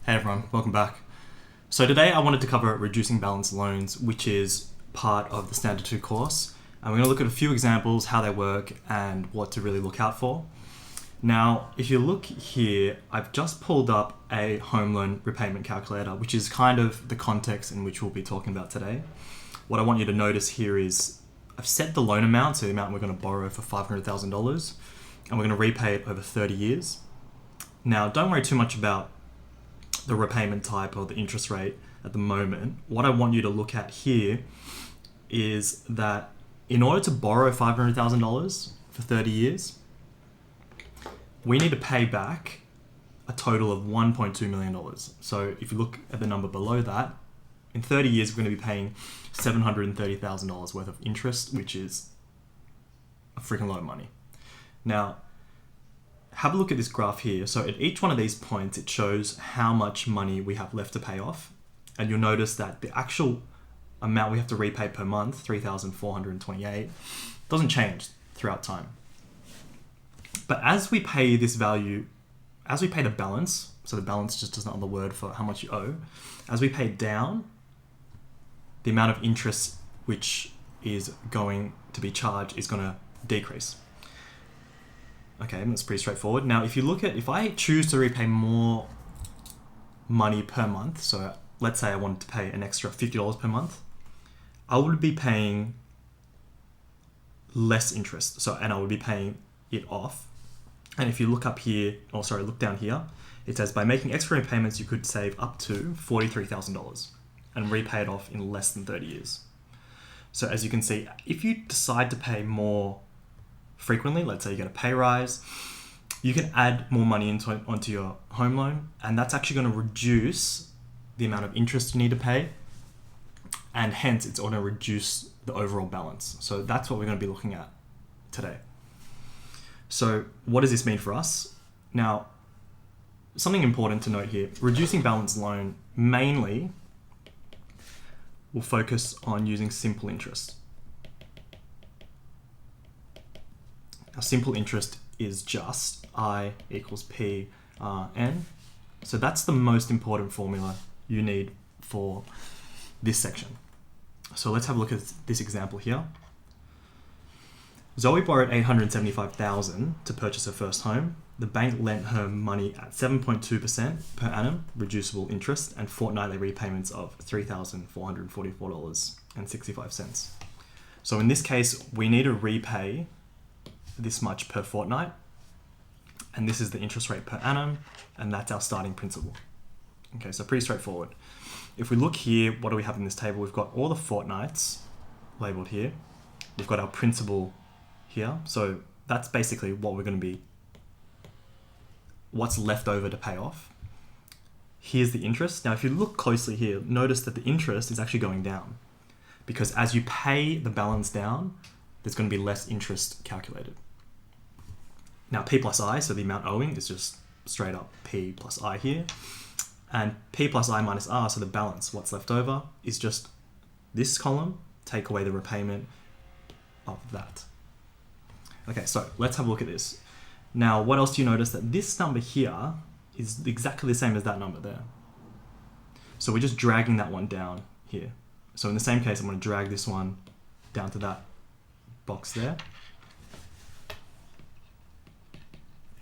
Hey everyone, welcome back. So today I wanted to cover reducing balance loans, which is part of the Standard 2 course. And we're going to look at a few examples, how they work, and what to really look out for. Now, if you look here, I've just pulled up a home loan repayment calculator, which is kind of the context in which we'll be talking about today. What I want you to notice here is I've set the loan amount, so the amount we're going to borrow for $500,000, and we're going to repay it over 30 years. Now, don't worry too much about the repayment type or the interest rate at the moment. What I want you to look at here is that in order to borrow $500,000 for 30 years, we need to pay back a total of $1.2 million. So if you look at the number below that, in 30 years, we're going to be paying $730,000 worth of interest, which is a freaking lot of money. Now, have a look at this graph here. So at each one of these points, it shows how much money we have left to pay off. And you'll notice that the actual amount we have to repay per month, $3,428, doesn't change throughout time. But as we pay this value, as we pay the balance, so the balance just is not the word for how much you owe, as we pay down, the amount of interest which is going to be charged is going to decrease. Okay, that's pretty straightforward. Now, if I choose to repay more money per month, so let's say I wanted to pay an extra $50 per month, I would be paying less interest. And I would be paying it off. And if you look up here, look down here, it says by making extra repayments, you could save up to $43,000 and repay it off in less than 30 years. So as you can see, if you decide to pay more frequently, let's say you get a pay rise, you can add more money onto your home loan, and that's actually going to reduce the amount of interest you need to pay, and hence it's going to reduce the overall balance. So that's what we're going to be looking at today. So what does this mean for us? Now, something important to note here, reducing balance loan mainly will focus on using simple interest. Now, simple interest is just I equals P N. So that's the most important formula you need for this section. So let's have a look at this example here. Zoe borrowed $875,000 to purchase her first home. The bank lent her money at 7.2% per annum, reducible interest, and fortnightly repayments of $3,444.65. So in this case, we need to repay this much per fortnight, and this is the interest rate per annum, and that's our starting principal. Okay, so pretty straightforward. If we look here, what do we have in this table? We've got all the fortnights labeled here. We've got our principal here, so that's basically what we're going to be, what's left over to pay off. Here's the interest. Now, if you look closely here, notice that the interest is actually going down, because as you pay the balance down, there's going to be less interest calculated. Now, P plus I, so the amount owing, is just straight up P plus I here. And P plus I minus R, so the balance, what's left over, is just this column, take away the repayment of that. Okay, so let's have a look at this. Now, what else do you notice? That this number here is exactly the same as that number there. So we're just dragging that one down here. So in the same case, I'm going to drag this one down to that box there.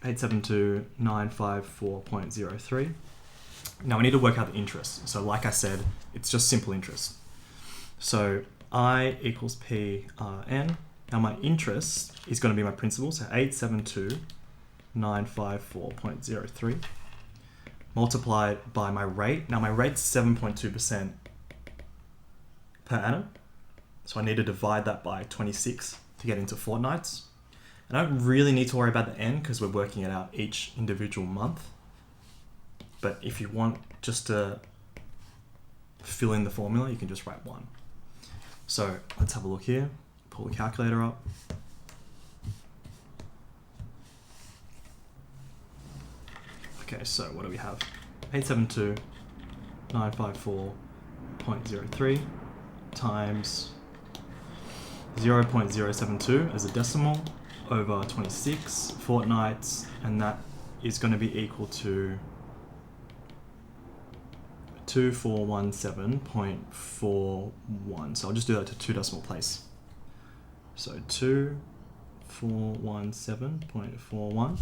872,954.03. Now we need to work out the interest. So like I said, it's just simple interest. So I equals PRN. Now my interest is going to be my principal, so 872,954.03 multiplied by my rate. Now my rate's 7.2% per annum. So I need to divide that by 26 to get into fortnights. And I don't really need to worry about the n because we're working it out each individual month. But if you want just to fill in the formula, you can just write 1. So let's have a look here. Pull the calculator up. Okay, so what do we have? 872,954.03 times 0.072 as a decimal over 26 fortnights, and that is going to be equal to 2417.41. So I'll just do that to 2 decimal place. So 2417.41.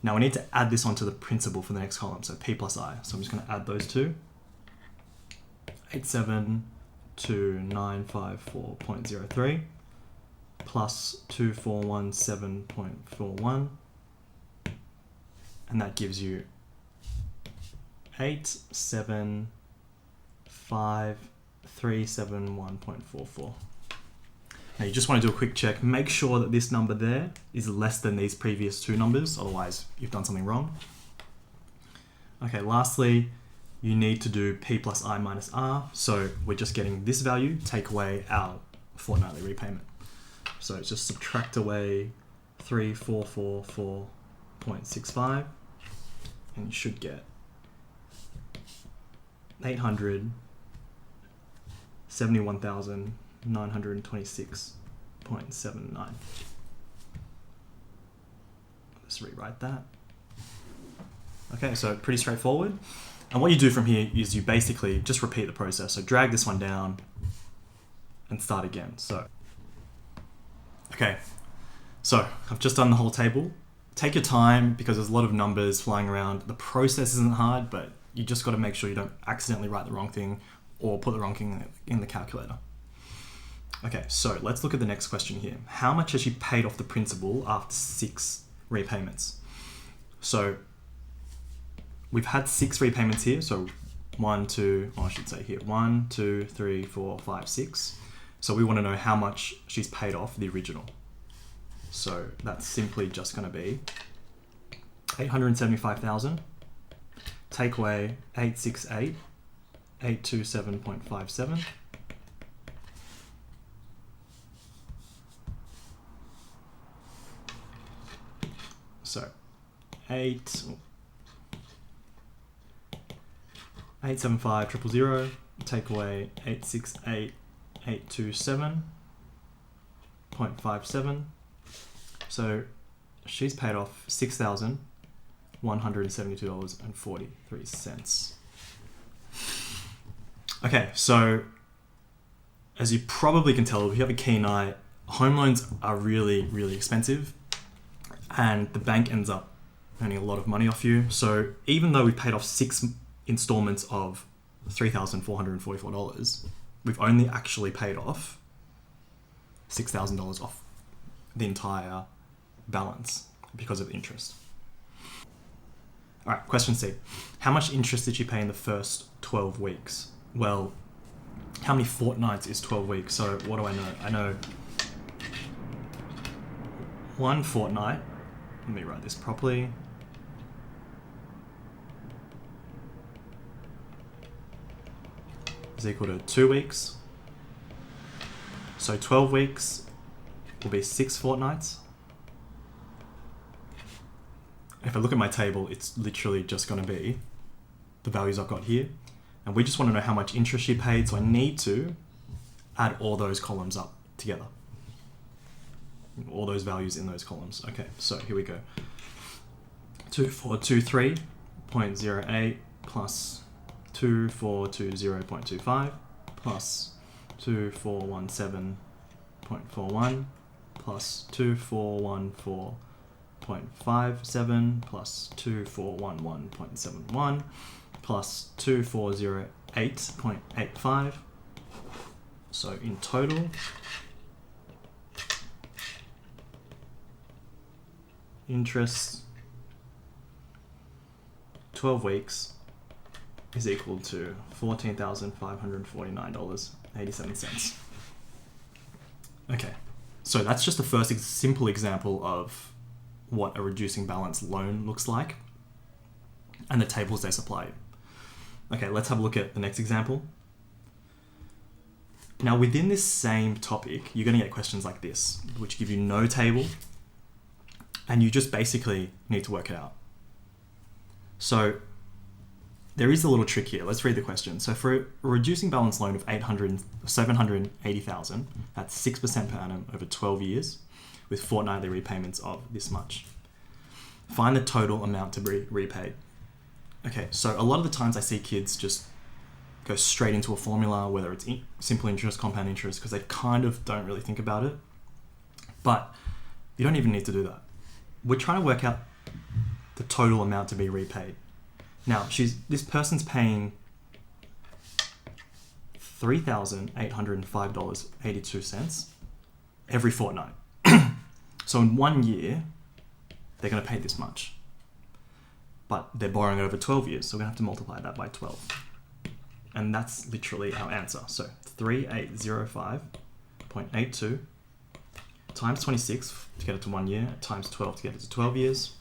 Now we need to add this onto the principal for the next column, so P plus I. So I'm just going to add those two. 872954.03 plus 2417.41, and that gives you 875,371.44. Now you just want to do a quick check. Make sure that this number there is less than these previous two numbers, otherwise you've done something wrong. Okay, lastly, you need to do P plus I minus R. So we're just getting this value, take away our fortnightly repayment. So it's just subtract away 3444.65, and you should get 871,926.79. Let's rewrite that. Okay, so pretty straightforward. And what you do from here is you basically just repeat the process. So drag this one down and start again. Okay, so I've just done the whole table. Take your time because there's a lot of numbers flying around. The process isn't hard, but you just got to make sure you don't accidentally write the wrong thing or put the wrong thing in the calculator. Okay, so let's look at the next question here. How much has she paid off the principal after 6 repayments? So we've had 6 repayments here. So 1, 2, or I should say here, 1, 2, 3, 4, 5, 6. So we want to know how much she's paid off the original. So that's simply just going to be 875,000. Take away 868,827.57. So 875,000, take away 868,827.57. So she's paid off $6,172.43. Okay, so as you probably can tell, if you have a keen eye, home loans are really, really expensive, and the bank ends up earning a lot of money off you. So even though we paid off 6 installments of $3,444, we've only actually paid off $6,000 off the entire balance because of interest. All right, question C. How much interest did she pay in the first 12 weeks? Well, how many fortnights is 12 weeks? So what do I know? I know 1 fortnight. Let me write this properly. Is equal to 2 weeks. So 12 weeks will be 6 fortnights. If I look at my table, it's literally just going to be the values I've got here. And we just want to know how much interest she paid. So I need to add all those columns up together. All those values in those columns. Okay, so here we go. 2423.08 plus 2420.25 plus 2417.41 plus 2414.57 plus 2411.71 plus 2408.85. So in total, interest 12 weeks is equal to $14,549.87. Okay, so that's just the first simple example of what a reducing balance loan looks like and the tables they supply. Okay, let's have a look at the next example. Now within this same topic, you're going to get questions like this, which give you no table, and you just basically need to work it out. So there is a little trick here. Let's read the question. So for a reducing balance loan of $780,000, that's 6% per annum over 12 years with fortnightly repayments of this much. Find the total amount to be repaid. Okay, so a lot of the times I see kids just go straight into a formula, whether it's simple interest, compound interest, because they kind of don't really think about it. But you don't even need to do that. We're trying to work out the total amount to be repaid. Now, this person's paying $3,805.82 every fortnight. So in 1 year, they're going to pay this much. But they're borrowing over 12 years, so we're going to have to multiply that by 12. And that's literally our answer. So 3805.82 times 26 to get it to 1 year, times 12 to get it to 12 years.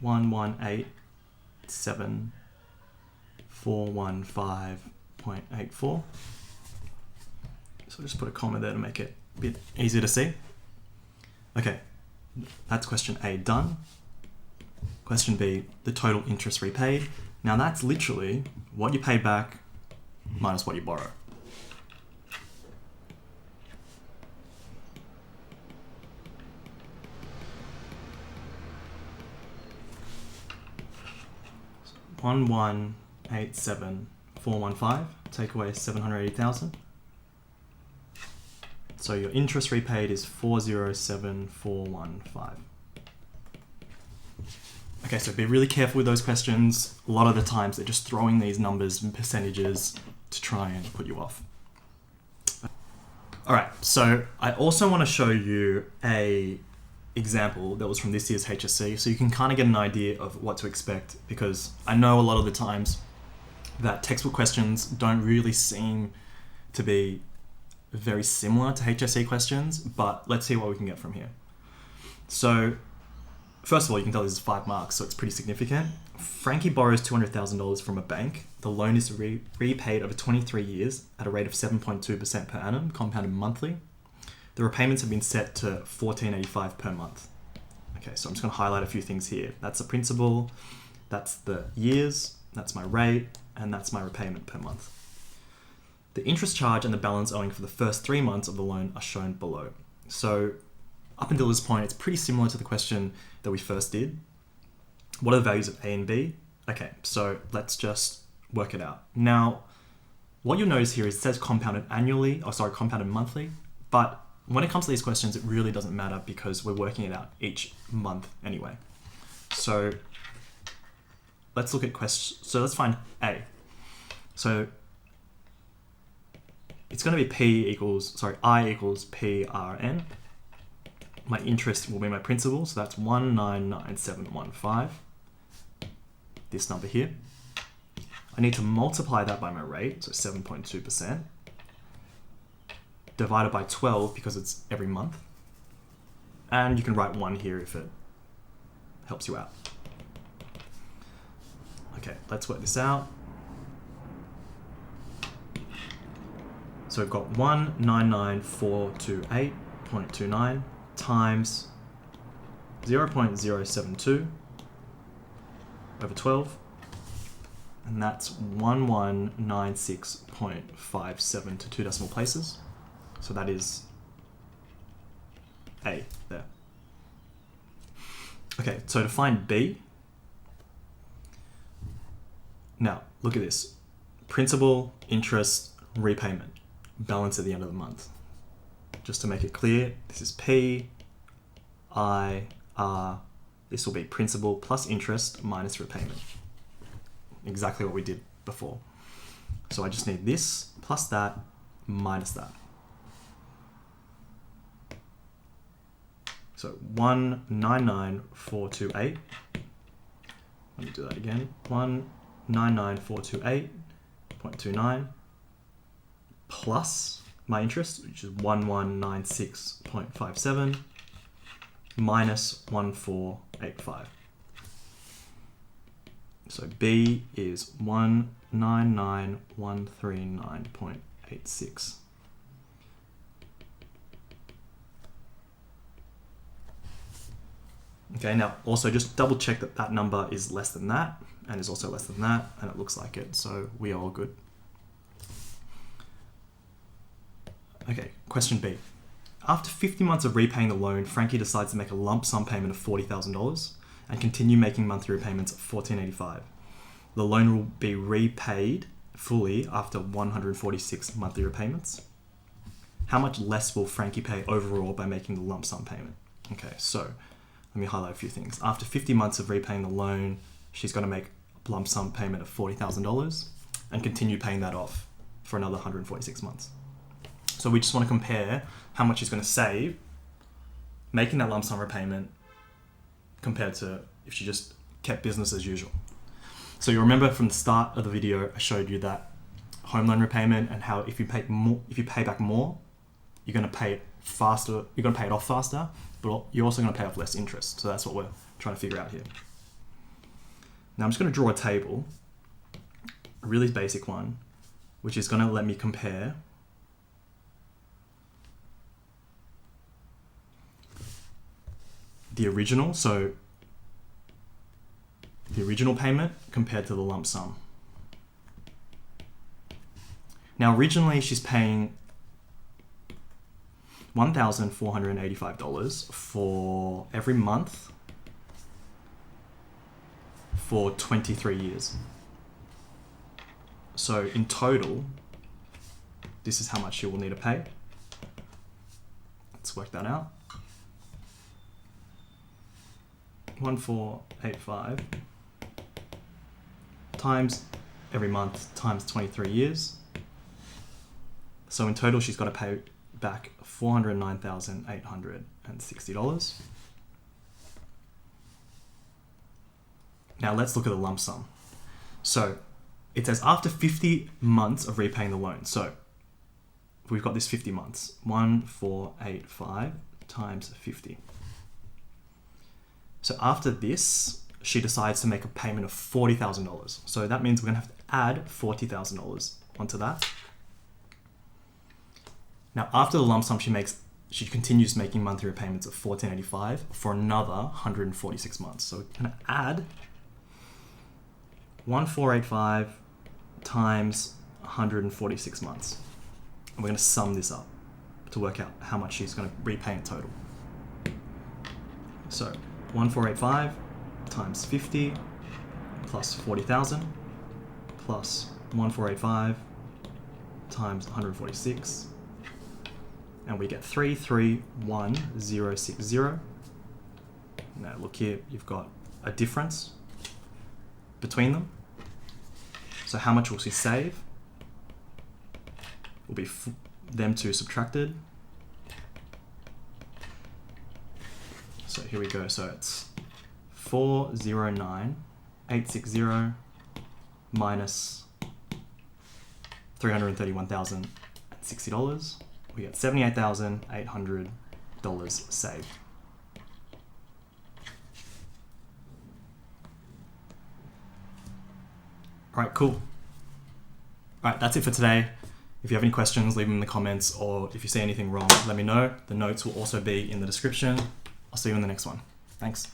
1187,415.84. So I'll just put a comma there to make it a bit easier to see. Okay, that's question A done. Question B, the total interest repaid. Now that's literally what you pay back minus what you borrow. So 1187,415, take away 780,000. So your interest repaid is 407,415. Okay, so be really careful with those questions. A lot of the times they're just throwing these numbers and percentages to try and put you off. All right, so I also want to show you a example that was from this year's HSC, so you can kind of get an idea of what to expect, because I know a lot of the times that textbook questions don't really seem to be very similar to HSC questions, but let's see what we can get from here. So first of all, you can tell this is 5 marks, so it's pretty significant. Frankie borrows $200,000 from a bank. The loan is repaid over 23 years at a rate of 7.2% per annum, compounded monthly. The repayments have been set to $14.85 per month. Okay, so I'm just going to highlight a few things here. That's the principal, that's the years, that's my rate, and that's my repayment per month. The interest charge and the balance owing for the first 3 months of the loan are shown below. So up until this point, it's pretty similar to the question that we first did. What are the values of A and B? Okay, so let's just work it out. Now, what you'll notice here is it says compounded monthly, but when it comes to these questions, it really doesn't matter because we're working it out each month anyway. So let's look at so let's find A. So it's going to be I equals PRN. My interest will be my principal, so that's 199715. This number here. I need to multiply that by my rate, so 7.2%, divided by 12 because it's every month. And you can write 1 here if it helps you out. Okay, let's work this out. So we've got 199,428.29 times 0.072 over 12, and that's 1196.57 to 2 decimal places. So that is A there. Okay, so to find B, now look at this. Principal, interest, repayment, balance at the end of the month. Just to make it clear, this is P, I, R. This will be principal plus interest minus repayment. Exactly what we did before. So I just need this plus that minus that. So 199,428. Let me do that again. 199,428.29 plus my interest, which is 1196.57 minus 1485. So B is 199,139.86. Okay, now also just double check that that number is less than that and is also less than that, and it looks like it, so we are all good. Okay, question B. After 50 months of repaying the loan, Frankie decides to make a lump sum payment of $40,000 and continue making monthly repayments of $1,485. The loan will be repaid fully after 146 monthly repayments. How much less will Frankie pay overall by making the lump sum payment? Okay, so let me highlight a few things. After 50 months of repaying the loan, she's going to make a lump sum payment of $40,000 and continue paying that off for another 146 months. So we just want to compare how much she's going to save making that lump sum repayment compared to if she just kept business as usual. So you remember from the start of the video, I showed you that home loan repayment and how if you pay back more, you're going to pay it faster. You're going to pay it off faster, but you're also going to pay off less interest. So that's what we're trying to figure out here. Now I'm just going to draw a table, a really basic one, which is going to let me compare the original, so the original payment compared to the lump sum. Now originally she's paying $1,485 for every month for 23 years. So in total, this is how much she will need to pay. Let's work that out. 1,485 times every month times 23 years. So in total, she's got to pay back $409,860. Now let's look at the lump sum. So it says after 50 months of repaying the loan. So we've got this 50 months, 1,485 times 50. So after this, she decides to make a payment of $40,000. So that means we're gonna have to add $40,000 onto that. Now after the lump sum she continues making monthly repayments of $1,485 for another 146 months. So we're gonna add 1,485 times 146 months. And we're gonna sum this up to work out how much she's gonna repay in total. So 1,485 times 50 plus 40,000 plus 1,485 times 146, and we get 331,060. Now look here, you've got a difference between them. So how much will she save? Will be them two subtracted. So here we go. So it's 409,860 minus $331,060. We get $78,800 saved. All right, cool. All right, that's it for today. If you have any questions, leave them in the comments, or if you see anything wrong, let me know. The notes will also be in the description. I'll see you in the next one. Thanks.